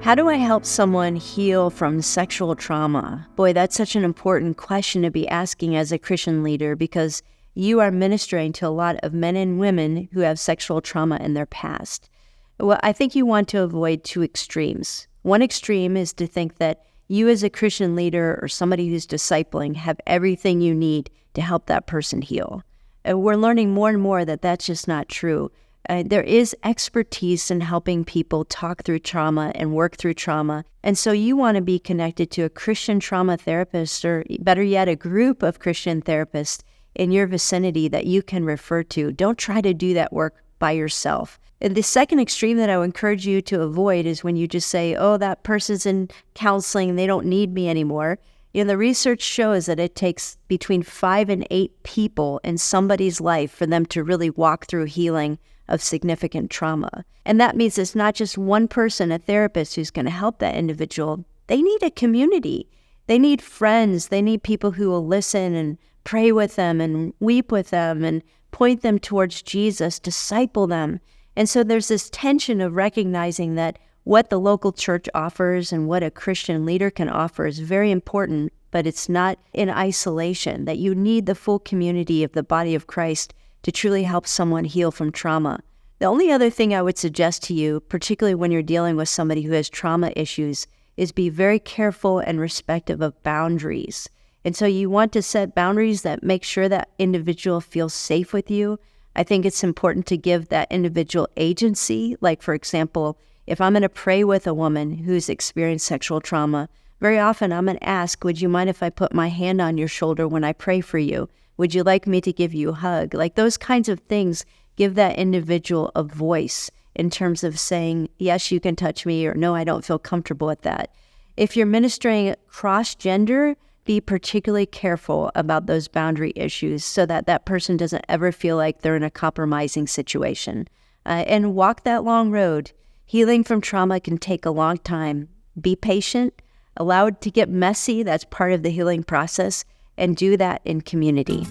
How do I help someone heal from sexual trauma? Boy, that's such an important question to be asking as a Christian leader because you are ministering to a lot of men and women who have sexual trauma in their past. Well, I think you want to avoid two extremes. One extreme is to think that you as a Christian leader or somebody who's discipling have everything you need to help that person heal. We're learning more and more that that's just not true. There is expertise in helping people talk through trauma and work through trauma. And so you want to be connected to a Christian trauma therapist, or better yet, a group of Christian therapists in your vicinity that you can refer to. Don't try to do that work by yourself. And the second extreme that I would encourage you to avoid is when you just say, oh, that person's in counseling, they don't need me anymore. The research shows that it takes between 5 and 8 people in somebody's life for them to really walk through healing of significant trauma. And that means it's not just one person, a therapist, who's going to help that individual. They need a community. They need friends. They need people who will listen and pray with them and weep with them and point them towards Jesus, disciple them. And so there's this tension of recognizing that what the local church offers and what a Christian leader can offer is very important, but it's not in isolation, that you need the full community of the body of Christ to truly help someone heal from trauma. The only other thing I would suggest to you, particularly when you're dealing with somebody who has trauma issues, is be very careful and respectful of boundaries. And so you want to set boundaries that make sure that individual feels safe with you. I think it's important to give that individual agency. Like, for example, if I'm going to pray with a woman who's experienced sexual trauma, very often I'm going to ask, would you mind if I put my hand on your shoulder when I pray for you? Would you like me to give you a hug? Like, those kinds of things give that individual a voice in terms of saying, yes, you can touch me, or no, I don't feel comfortable with that. If you're ministering cross-gender, be particularly careful about those boundary issues so that that person doesn't ever feel like they're in a compromising situation. And walk that long road. Healing from trauma can take a long time. Be patient, allow it to get messy. That's part of the healing process. And do that in community.